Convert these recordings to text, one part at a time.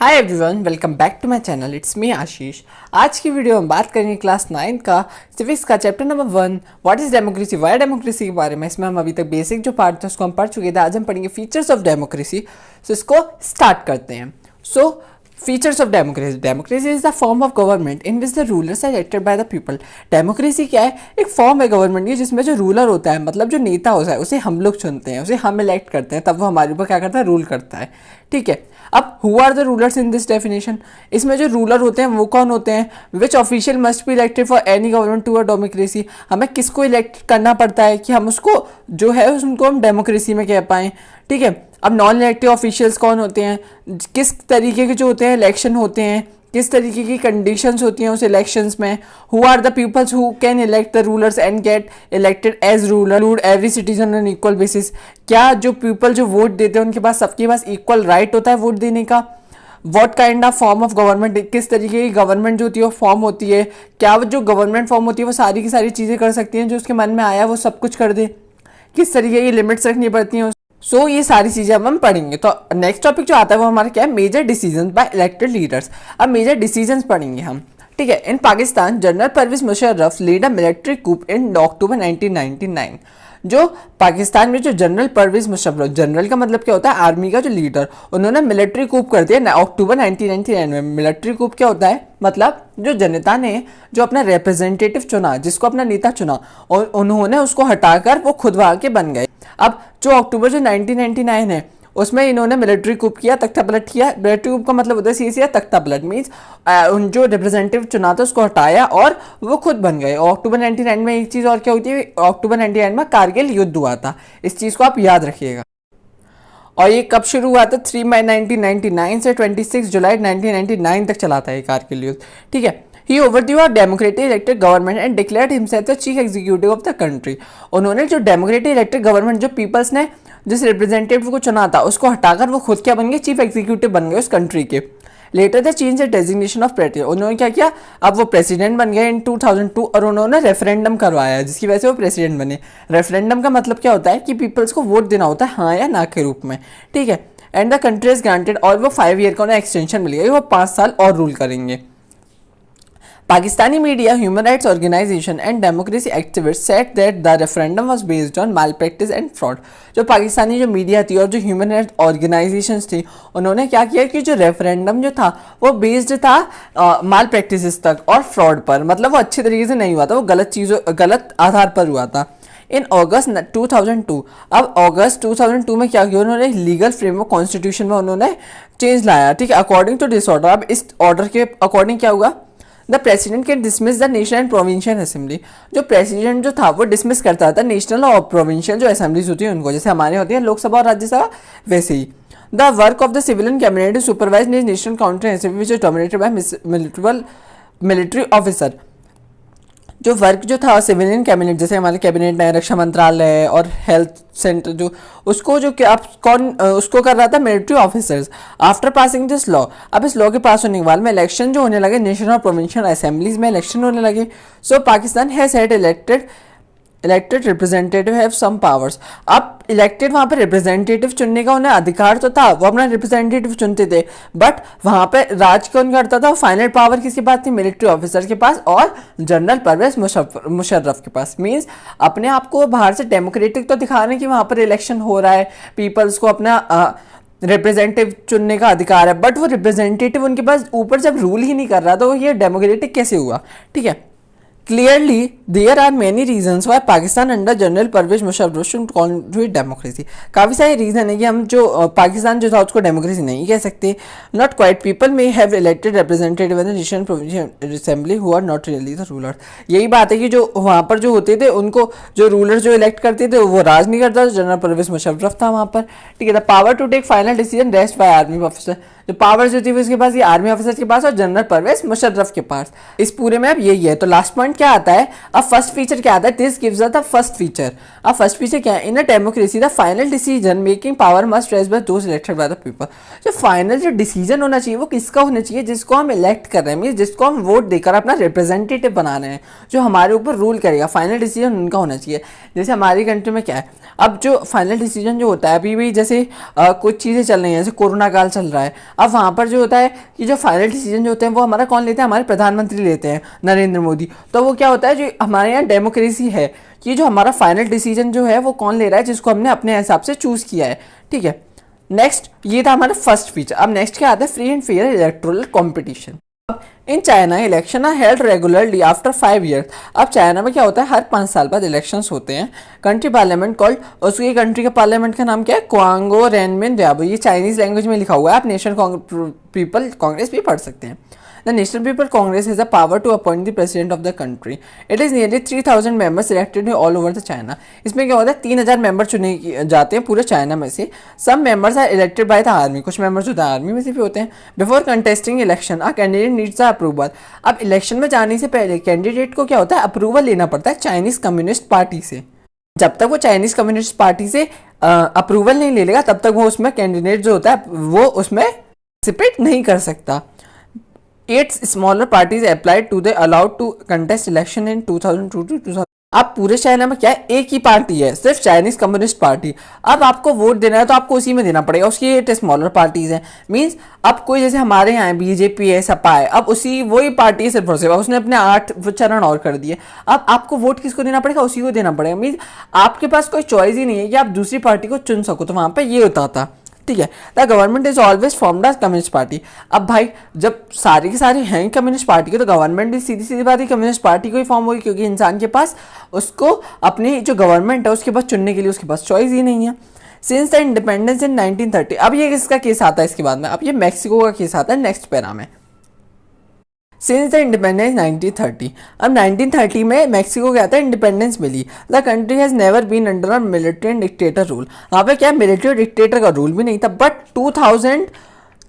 Hi everyone, welcome back to my channel. It's me Ashish. आज की video में बात करेंगे क्लास 9 का सिविक्स का chapter number 1 what is democracy, Y democracy के बारे में। इसमें हम अभी तक बेसिक जो पार्ट था उसको हम पढ़ चुके थे। आज हम पढ़ेंगे फीचर्स ऑफ डेमोक्रेसी। सो इसको स्टार्ट करते हैं। So features of democracy. Democracy is the form of government in which the rulers are elected by the people. Democracy क्या है? एक फॉर्म है गवर्नमेंट की जिसमें जो रूलर होता है, मतलब जो नेता होता है, उसे हम लोग चुनते हैं, उसे हम इलेक्ट करते हैं, तब वो हमारे ऊपर क्या करता है? रूल करता है। ठीक है। अब who are the rulers in this definition? इसमें जो रूलर होते हैं वो कौन होते हैं? Which official must be elected for any government to a democracy. हमें किसको इलेक्ट करना पड़ता है कि हम उसको जो है उनको हम डेमोक्रेसी में कह पाएँ। ठीक है। अब नॉन इलेक्टिव ऑफिशियल्स कौन होते हैं? किस तरीके के जो होते हैं इलेक्शन होते हैं, किस तरीके की कंडीशंस होती हैं उस इलेक्शंस में। Who are the peoples who can elect the rulers and get elected as ruler every citizen on equal basis. क्या जो पीपल जो वोट देते हैं उनके पास, सबके पास इक्वल राइट होता है वोट देने का? What kind of form of government, किस तरीके की गवर्नमेंट जो होती है वो फॉर्म होती है? क्या वो जो गवर्नमेंट फॉर्म होती है वो सारी की सारी चीज़ें कर सकती हैं, जो उसके मन में आया वो सब कुछ कर दे? किस तरीके की लिमिट्स रखनी पड़ती हैं? सो ये सारी चीजें अब हम पढ़ेंगे। तो नेक्स्ट टॉपिक जो आता है वो हमारा क्या है? Major decision by elected leaders. अब मेजर डिसीजन पढ़ेंगे हम। ठीक है। In Pakistan general Parvez Musharraf lead a military coup in October 1999। जो पाकिस्तान में जो जनरल परवेज मुशर्रफ, जनरल का मतलब क्या होता है? आर्मी का जो लीडर, उन्होंने मिलिट्री कूप कर दिया अक्टूबर 1999 में। मिलिट्री कूप क्या होता है? मतलब जो जनता ने जो अपना रिप्रेजेंटेटिव चुना, जिसको अपना नेता चुना, और उन्होंने उसको हटाकर वो खुद वहां के बन गए। अब जो अक्टूबर जो 1999 है उसमें इन्होंने मिलिट्री कूप किया, तख्ता पलट किया। मिलिट्री कूप का मतलब होता है सीधा तख्ता पलट, मीन्स उन जो रिप्रेजेंटेटिव चुना था उसको हटाया और वो खुद बन गए। और अक्टूबर 1999 में एक चीज़ और क्या होती है? अक्टूबर 1999 में कारगिल युद्ध हुआ था। इस चीज़ को आप याद रखिएगा। और ये कब शुरू हुआ था? 3 मई 1999 से 26 जुलाई 1999 तक चला था ये कारगिल युद्ध। ठीक है। He overthrew a democratically elected government and declared himself the chief executive of the country. उन्होंने जो डेमोक्रेटिक इलेक्टेड गवर्नमेंट, जो पीपल्स ने जिस रिप्रेजेंटेटिव को चुना था उसको हटाकर वो खुद क्या बन गए? चीफ एग्जीक्यूटिव बन गए उस कंट्री के। Later the change the designation of president. उन्होंने क्या किया? अब वो प्रेसिडेंट बन गए इन 2002 और उन्होंने रेफरेंडम करवाया जिसकी वजह से वो प्रेसिडेंट बने। रेफरेंडम का मतलब क्या होता है? कि पीपल्स को वोट देना होता है हाँ या ना के रूप में। ठीक है। And the country is granted, और वो 5 ईयर का उन्हें एक्सटेंशन मिल गया, वो 5 साल और रूल करेंगे। Pakistani media, human rights organization and democracy activists said that the referendum was based on malpractice and fraud. जो पाकिस्तानी जो मीडिया थी और जो ह्यूमन राइट्स ऑर्गेनाइजेशंस थी, उन्होंने क्या किया कि जो रेफरेंडम जो था वो बेस्ड था माल प्रैक्टिस तक और फ्रॉड पर। मतलब वो अच्छे तरीके से नहीं हुआ था, वो गलत आधार पर हुआ था। इन अगस्त 2002, अब अगस्त 2002 में क्या किया उन्होंने? लीगल फ्रेमवर्क कॉन्स्टिट्यूशन में उन्होंने चेंज लाया। ठीक है। अकॉर्डिंग टू दिस ऑर्डर, अब इस ऑर्डर के अकॉर्डिंग क्या हुआ? The president can dismiss the national and provincial assembly. जो प्रेसिडेंट जो था वो डिसमिस करता था नेशनल और प्रोविंशियल जो असेंबलीज होती है उनको, जैसे हमारे होती है लोकसभा और राज्यसभा, वैसे ही। The work of the civilian cabinet supervise national counter assembly which is dominated by military officer. जो वर्क जो था सिविलियन कैबिनेट, जैसे हमारे कैबिनेट है, रक्षा मंत्रालय और हेल्थ सेंटर, जो उसको जो क्या कौन उसको कर रहा था? Military officers. After passing this law, अब इस लॉ के पास होने के बाद में इलेक्शन जो होने लगे नेशनल और प्रोविंशियल असेंबलीज में इलेक्शन होने लगे। So Pakistan has had elected representative have some powers. अब इलेक्टेड वहाँ पे रिप्रेजेंटेटिव चुनने का उन्हें अधिकार तो था, वो अपना रिप्रेजेंटेटिव चुनते थे, बट वहाँ पे राज कौन करता था? फाइनल पावर किसके पास थी? मिलिट्री ऑफिसर के पास और जनरल परवेज मुशर्रफ के पास। मीन्स अपने आप को बाहर से डेमोक्रेटिक तो दिखा रहे हैं कि वहाँ पर इलेक्शन हो रहा है, पीपल्स को अपना रिप्रेजेंटेटिव चुनने का अधिकार है, बट वो रिप्रेजेंटेटिव उनके पास ऊपर जब रूल ही नहीं कर रहा तो ये डेमोक्रेटिक कैसे हुआ? ठीक है। Clearly, there are many reasons why Pakistan under General Pervez Musharraf should constitute democracy. काफ़ी सारे रीज़न है कि हम जो पाकिस्तान जो था उसको डेमोक्रेसी नहीं कह सकते। Not quite people may have elected representative in the national provincial assembly who are not really the rulers. यही बात है कि जो वहाँ पर जो होते थे उनको जो रूलर जो इलेक्ट करते थे वो राज नहीं करता, जनरल परवेज मुशर्रफ था वहाँ पर। ठीक है। The power to take final decision rest by army officer. जो पावर जो थी उसके पास, ये आर्मी ऑफिसर के पास और जनरल परवेज मुशर्रफ के पास। इस पूरे में अब यही है। तो लास्ट पॉइंट क्या आता है? अब फर्स्ट फीचर क्या आता है? This gives the first feature. अब फर्स्ट फीचर क्या है? In a democracy the final decision making power must rest by those elected by the people. जो फाइनल जो डिसीजन होना चाहिए वो किसका होना चाहिए? जिसको हम इलेक्ट कर रहे हैं, मीन जिसको हम वोट देकर अपना रिप्रेजेंटेटिव बना रहे हैं, जो हमारे ऊपर रूल करेगा, फाइनल डिसीजन उनका होना चाहिए। जैसे हमारी कंट्री में क्या है, अब जो फाइनल डिसीजन जो होता है, अभी भी जैसे कुछ चीज़ें चल रही हैं, जैसे कोरोना काल चल रहा है, अब वहाँ पर जो होता है कि जो फाइनल डिसीजन जो होते हैं वो हमारा कौन लेते हैं, हमारे प्रधानमंत्री लेते हैं, नरेंद्र मोदी। तो वो क्या होता है, जो हमारे यहाँ डेमोक्रेसी है कि जो हमारा फाइनल डिसीजन जो है वो कौन ले रहा है, जिसको हमने अपने हिसाब से चूज़ किया है। ठीक है, नेक्स्ट ये था हमारा फर्स्ट फीचर। अब नेक्स्ट क्या आता है, free and fair electoral competition. In China election are held regularly after 5 years। अब चाइना में क्या होता है, हर 5 साल बाद इलेक्शंस होते हैं। कंट्री पार्लियामेंट कॉल्ड, उसकी कंट्री का पार्लियामेंट का नाम क्या है, क्वांगो रेनमिन जाबो। ये चाइनीज लैंग्वेज में लिखा हुआ है, आप नेशनल पीपल कांग्रेस भी पढ़ सकते हैं। The National People Congress has the power to appoint the president of the country. It is nearly 3000 members elected all over the China. इसमें क्या होता है, 3000 मेंबर चुने जाते हैं पूरे चाइना में से। Some members are elected by the army, कुछ मेंबर्स होते हैं आर्मी में से भी होते हैं। Before contesting election a candidate needs the approval. अब इलेक्शन में जाने से पहले कैंडिडेट को क्या होता है, अप्रूवल लेना पड़ता है चाइनीज कम्युनिस्ट पार्टी से। जब तक वो चाइनीज कम्युनिस्ट पार्टी से अप्रूवल नहीं ले लेगा तब तक वो उसमें कैंडिडेट जो होता है वो उसमें पार्टिसिपेट नहीं कर सकता। 8 smaller parties applied to they allowed to contest election in 2002 to 2000। अब पूरे चाइना में क्या है, एक ही पार्टी है, सिर्फ चाइनीज कम्युनिस्ट पार्टी। अब आपको वोट देना है तो आपको उसी में देना पड़ेगा, उसकी 8 स्मॉलर पार्टीज हैं। मींस अब कोई जैसे हमारे यहाँ बीजेपी है, सपा है, अब उसी वही पार्टी है सिर्फ और सिर्फ, उसने अपने 8 चरण और कर दिए। अब आपको वोट किसको देना पड़ेगा, उसी को देना पड़ेगा। मीन्स आपके पास कोई चॉइस ही नहीं है कि आप दूसरी पार्टी को चुन सको। तो वहाँ पर ये होता था। ठीक है, the government is always formed as communist party. अब भाई जब सारी की सारी हैं कम्युनिस्ट पार्टी के, तो गवर्नमेंट भी सीधी सीधी बात है कम्युनिस्ट पार्टी को ही फॉर्म होगी, क्योंकि इंसान के पास उसको अपनी जो गवर्नमेंट है उसके पास चुनने के लिए उसके पास चॉइस ही नहीं है। Since the independence in 1930। अब ये किसका केस आता है इसके बाद में, अब ये मैक्सिको का केस आता है नेक्स्ट पैरा में। Since the independence 1930। अब 1930 में मैक्सिको क्या था, इंडिपेंडेंस मिली। The country has never been under a military and dictator rule. वहाँ पे क्या मिलिट्री और डिक्टेटर का रूल भी नहीं था, बट 2000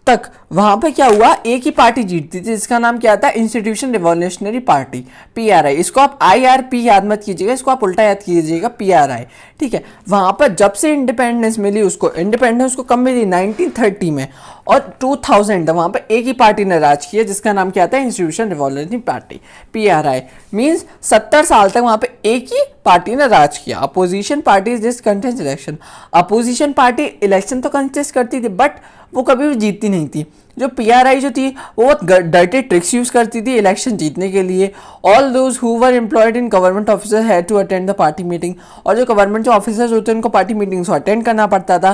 तक वहाँ पे क्या हुआ, एक ही पार्टी जीतती थी जिसका नाम क्या था, इंस्टीट्यूशन रिवॉल्यूशनरी पार्टी, पीआरआई। इसको आप आईआरपी याद मत कीजिएगा, इसको आप उल्टा याद कीजिएगा, पीआरआई। ठीक है, वहाँ पर जब से इंडिपेंडेंस मिली उसको, इंडिपेंडेंस को कब मिली, 1930 में, और 2000 वहाँ पर एक ही पार्टी ने राज किया जिसका नाम क्या था, institution revolutionary party, PRI. Means 70 साल तक वहाँ पर एक ही पार्टी ने राज किया। Opposition party just contest election. Opposition party election तो कंटेस्ट करती थी बट वो कभी भी जीतती नहीं थी। जो पीआरआई जो थी वो डर्टी ट्रिक्स यूज करती थी इलेक्शन जीतने के लिए। All those who were employed in government officer had to attend the party meeting. और जो गवर्नमेंट जो ऑफिसर्स होते हैं उनको पार्टी मीटिंग्स को अटेंड करना पड़ता था।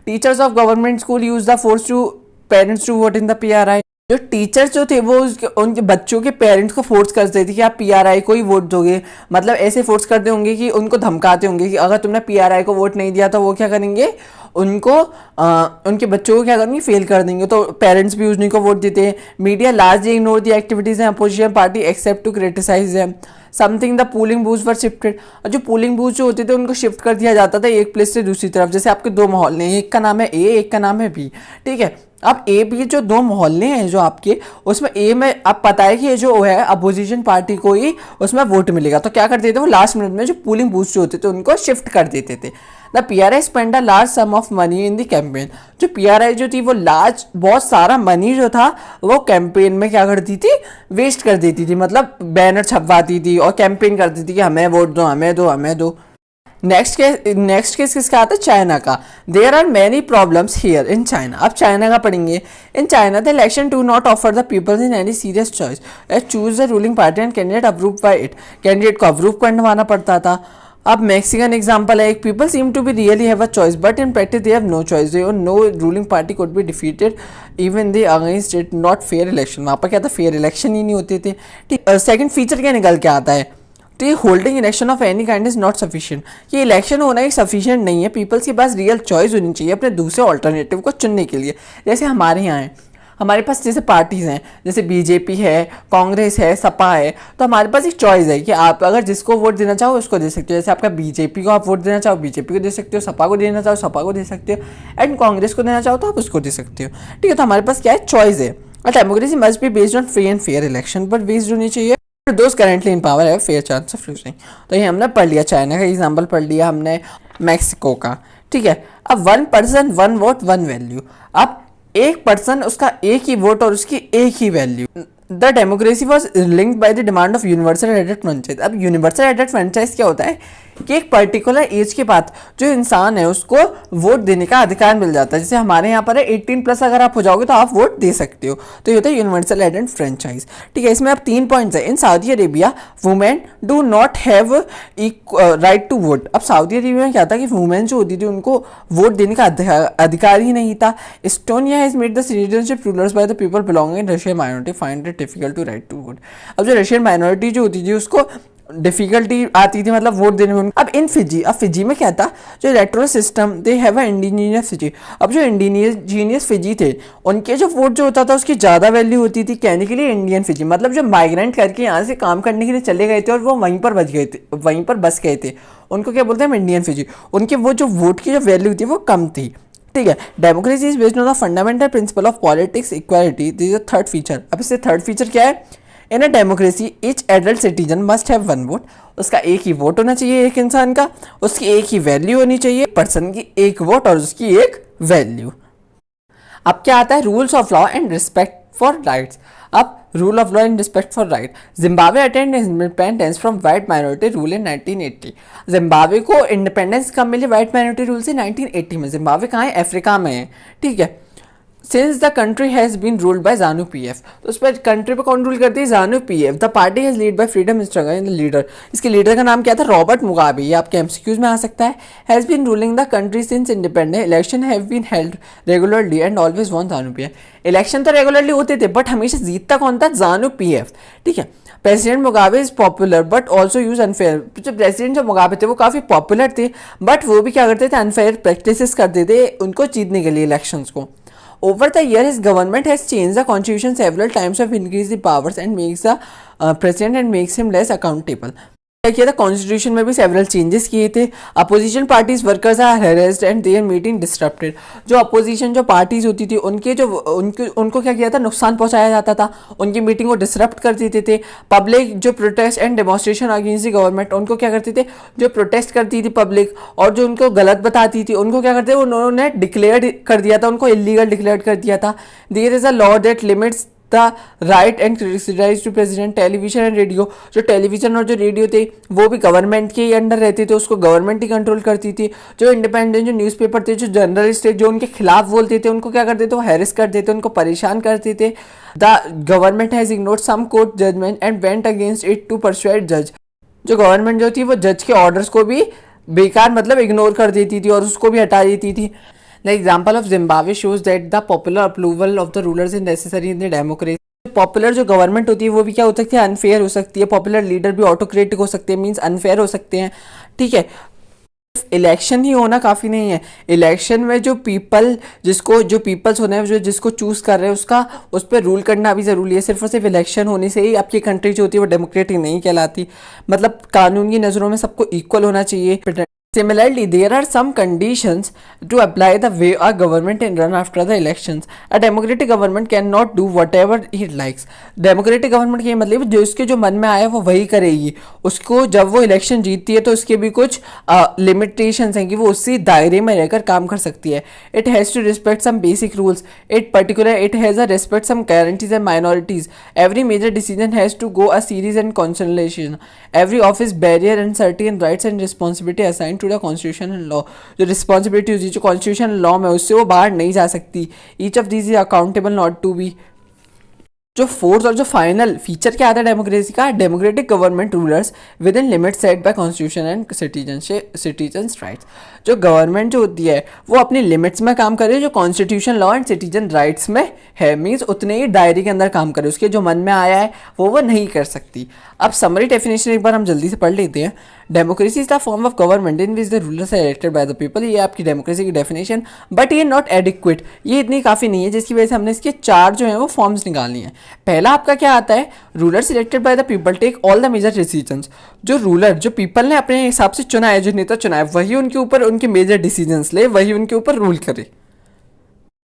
Teachers of government school use the force to parents to vote in the PRI. जो टीचर्स जो थे वो उनके बच्चों के पेरेंट्स को फोर्स करते थे कि आप पीआरआई को ही वोट दोगे। मतलब ऐसे फोर्स करते होंगे कि उनको धमकाते होंगे कि अगर तुमने पीआरआई को वोट नहीं दिया तो वो क्या करेंगे, उनको उनके बच्चों को क्या करेंगे, फेल कर देंगे। तो पेरेंट्स भी उन्हीं को वोट देते हैं। Media largely ignore the activities हैं opposition party except to criticise them. Something the polling booth were shifted. और जो पोलिंग बूथ जो होते थे उनको शिफ्ट कर दिया जाता था एक प्लेस से दूसरी तरफ। जैसे आपके 2 मोहल्ले हैं, एक का नाम है ए, एक का नाम है बी। ठीक है, अब ए बी जो 2 मोहल्ले हैं जो आपके, उसमें ए में अब पता है कि ये जो है अपोजिशन पार्टी को ही उसमें वोट मिलेगा। तो क्या करते थे वो लास्ट मिनट में जो पोलिंग बूथ जो होते थे उनको शिफ्ट कर देते थे। The PRI spend a large some of money in the campaign. जो पीआरआई जो थी वो लार्ज बहुत सारा मनी जो था वो कैंपेन में क्या करती थी, वेस्ट कर देती थी। मतलब बैनर छपवाती थी और कैंपेन करती थी कि हमें वोट दो, हमें दो, हमें दो। नेक्स्ट केस किसका आता है, चाइना का। There are many problems here in China. अब चाइना का पढ़ेंगे। In China the election do not offer the peoples in any serious choice as choose the ruling party and candidate approve by it. Candidate को approve करवाना पड़ता था। अब Mexican example है, एक people seem to be really have a choice but in practice they have no choice. They know ruling party could be defeated even they against it not fair election. वहाँ पर क्या था, fair election ही नहीं होते थे। ठीक, second feature क्या निकल के आता है, तो ये holding election of any kind is not sufficient. ये इलेक्शन होना ही सफिशिएंट नहीं है। पीपल्स के पास रियल चॉइस होनी चाहिए अपने दूसरे ऑल्टरनेटिव को चुनने के लिए। जैसे हमारे यहाँ है, हमारे पास जैसे पार्टीज़ हैं, जैसे बीजेपी है, कांग्रेस है, सपा है, तो हमारे पास एक चॉइस है कि आप अगर जिसको वोट देना चाहो उसको दे सकते हो। जैसे आपका बीजेपी को आप वोट देना चाहो बीजेपी को दे सकते हो, सपा को देना चाहो सपा को दे सकते हो, एंड कांग्रेस को देना चाहो तो आप उसको दे सकते हो। ठीक है, तो हमारे पास क्या है, चॉइस है। और democracy must be based on free and fair election पर बेस्ड होनी चाहिए। दोस्त करेंटली इन पावर है फेयर चांस ऑफ लूजिंग। तो ये हमने पढ़ लिया, चाइना का एग्जाम्पल पढ़ लिया हमने, मैक्सिको का। ठीक है, अब 1 पर्सन 1 वोट 1 वैल्यू। अब एक पर्सन उसका एक ही वोट और उसकी एक ही value. The democracy was linked by the demand of universal एडेड फ्रेंचाइज। अब यूनिवर्सल एडेड फ्रेंचाइज क्या होता है, कि एक पर्टिकुलर एज के बाद जो इंसान है उसको वोट देने का अधिकार मिल जाता है। जैसे हमारे यहाँ पर है 18+ अगर आप हो जाओगे तो आप वोट दे सकते हो, तो ये होता है यूनिवर्सल एडेंट फ्रेंचाइज। ठीक है, इसमें आप 3 पॉइंट्स है। In Saudi Arabia women do not have right to vote. अब सऊदी अरेबिया में क्या था कि वुमेन जो होती थी उनको वोट देने का अधिकार ही नहीं था। Estonia has made the citizenship rulers by the people belonging in Russian minority find it difficult to right to vote. अब जो रशियन माइनॉरिटी जो होती थी उसको डिफिकल्टी आती थी मतलब वोट देने में। अब इन फिजी, अब फिजी में क्या था, जो electoral system they have a indigenous Fiji. अब जो इंडिजिनियस फिजी थे उनके जो वोट जो होता था उसकी ज़्यादा वैल्यू होती थी कहने के लिए इंडियन फिजी, मतलब जो माइग्रेंट करके यहाँ से काम करने के लिए चले गए थे और वो वहीं पर बच गए थे, वहीं पर बस गए थे, उनको क्या बोलते हैं हम इंडियन फिजी। उनके वो जो वोट की जो वैल्यू थी वो कम थी। ठीक है, democracy is based on the fundamental principle of politics equality. This is the third feature. अब इससे थर्ड फीचर क्या है, in a democracy each adult citizen must have one vote. उसका एक ही वोट होना चाहिए एक इंसान का, उसकी एक ही वैल्यू होनी चाहिए, पर्सन की एक वोट और उसकी एक वैल्यू। अब क्या आता है, rules of law and respect for rights. अब rule of law and respect for right. Zimbabwe attained independence from white minority rule in 1980। Zimbabwe को इंडिपेंडेंस कब मिली, वाइट माइनॉरिटी रूल से 1980 में। जिम्बाब्वे कहाँ है, अफ्रीका में है। ठीक है, since the country has been ruled by ZANU PF. तो उस पर कंट्री पे कौन रूल करती है, जानु PF. The party has lead by freedom struggle in the leader. इसके लीडर का नाम क्या था, रॉबर्ट मुगाबे। ये आपके एमसीक्यूज में आ सकता है। Has been ruling the country since independence. Election have been held regularly and always won ZANU PF. Election तो रेगुलरली होते थे बट हमेशा जीतता कौन था, जानु पीएफ। ठीक है, president Mugabe is popular but also use unfair. जो प्रेसिडेंट जो मुगाबे थे वो काफ़ी पॉपुलर थे बट वो भी क्या करते थे, अनफेयर प्रैक्टिसेस करते थे उनको जीतने के लिए इलेक्शंस को। Over the year, his government has changed the constitution several times of increased the powers and makes the president and makes him less accountable. क्या किया था, कॉन्स्टिट्यूशन में भी सेवरल चेंजेस किए थे। Opposition parties workers are harassed and their meeting disrupted. जो opposition जो parties होती थी उनके जो उनको क्या किया था, नुकसान पहुंचाया जाता था, उनकी मीटिंग को डिसरप्ट कर देते थे। पब्लिक जो protest and demonstration against the government, उनको क्या करते थे, जो प्रोटेस्ट करती थी पब्लिक और जो उनको गलत बताती थी उनको क्या करते थे, उन्होंने डिक्लेयर कर दिया था, उनको इलीगल डिक्लेयर कर दिया था। There is a law that limits the right and criticise to president. Television and radio, जो टेलीविजन और जो रेडियो थे वो भी गवर्नमेंट के ही अंडर रहते थे, उसको गवर्नमेंट ही कंट्रोल करती थी। जो इंडिपेंडेंट जो न्यूज़पेपर थे, जो जर्नलिस्ट थे, जो उनके खिलाफ बोलते थे उनको क्या करते थे, वो हैरेस करते थे, उनको परेशान करते थे। The government has ignored some court judgement and went against it to persuade जज। जो गवर्नमेंट जो थी वो जज के ऑर्डर्स को भी बेकार मतलब इग्नोर कर देती थी और उसको भी हटा देती थी। The example of Zimbabwe shows that the popular approval of the rulers is necessary in the democracy। Popular जो गवर्नमेंट होती है वो भी क्या हो सकती है, अनफेयर हो सकती है। पॉपुलर लीडर भी ऑटोक्रेटिक हो सकते हैं, मींस अनफेयर हो सकते हैं। ठीक है, इलेक्शन ही होना काफ़ी नहीं है। इलेक्शन में जो पीपल जिसको जो पीपल्स होने हैं जो जिसको चूज़ कर रहे हैं उसका उस पर रूल करना भी ज़रूरी है। सिर्फ और सिर्फ इलेक्शन होने से ही आपकी कंट्री जो होती है वो डेमोक्रेटिक नहीं कहलाती। मतलब कानून की नज़रों में सबको इक्वल होना चाहिए। Similarly, there are some conditions to apply the way a government can run after the elections. A democratic government cannot do whatever it likes. Democratic government के मतलब जो इसके जो मन में आया वो वही करेगी। उसको जब वो इलेक्शन जीतती है तो उसके भी कुछ लिमिटेशंस हैं कि वो उसी दायरे में रहकर काम कर सकती है। It has to respect some basic rules. It has a respect some guarantees and minorities. Every major decision has to go a series and consolidation. Every office barrier and certain rights and responsibility assigned to the constitution and law. जो responsibility होती है जो constitution law में उससे वो बाहर नहीं जा सकती। Each of this is accountable not to be. जो फोर्थ और जो फाइनल फीचर क्या आता है डेमोक्रेसी का, democratic government rulers within limit set by constitution and citizen rights. जो गवर्नमेंट जो होती है वो अपनी लिमिट्स में काम करे, जो constitution law and citizen rights में है, मीन्स उतने ही दायरे के अंदर काम करे, उसके जो मन में आया है वो नहीं कर सकती। अब समरी डेफिनेशन एक बार हम जल्दी से पढ़ लेते हैं। Democracy is the form of government in which the rulers are elected by the people. ये आपकी डेमोक्रेसी की डेफिनेशन, बट ये नॉट एडिक्वेट, ये इतनी काफ़ी नहीं है, जिसकी वजह से हमने इसके 4 जो हैं वो फॉर्म्स निकालनी है। पहला आपका क्या आता है, ruler selected by the people take all the major decisions. जो रूलर जो पीपल ने अपने हिसाब से चुना है, जो नेता चुना है, वही उनके ऊपर उनके मेजर डिसीजंस ले, वही उनके ऊपर रूल करे।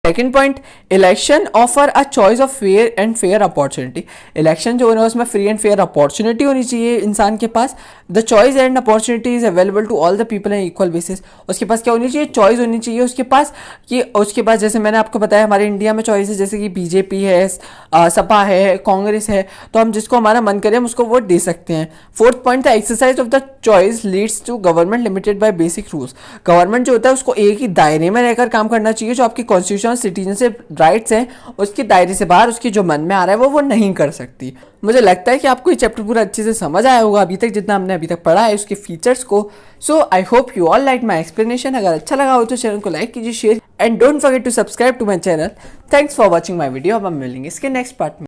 Second point, election offer a choice of fair and fair opportunity. Election जो है उसमें फ्री एंड फेयर अपॉर्चुनिटी होनी चाहिए इंसान के पास। The choice and opportunity is available to all the people in equal basis. उसके पास क्या होनी चाहिए, चॉइस होनी चाहिए उसके पास, कि उसके पास जैसे मैंने आपको बताया हमारे इंडिया में चॉइस है, जैसे कि बीजेपी है, सपा है, कांग्रेस है, तो हम जिसको हमारा मन करे हम उसको वोट दे सकते हैं। Fourth point, the exercise of the choice leads to government limited by basic rules. Government जो होता है उसको एक ही दायरे में रहकर काम करना चाहिए, जो आपकी कॉन्स्टिट्यूशन सिटीजनशिप राइट्स हैं उसके दायरे से बाहर उसकी जो मन में आ रहा है वो नहीं कर सकती। मुझे लगता है कि आपको ये चैप्टर पूरा अच्छे से समझ आया होगा अभी तक, जितना हमने अभी तक पढ़ा है उसके फीचर्स को। So I hope you all like my explanation. अगर अच्छा लगा हो तो चैनल को लाइक कीजिए, share and don't forget to subscribe to my channel. Thanks for watching my video. अब हम मिलेंगे इसके नेक्स्ट पार्ट में।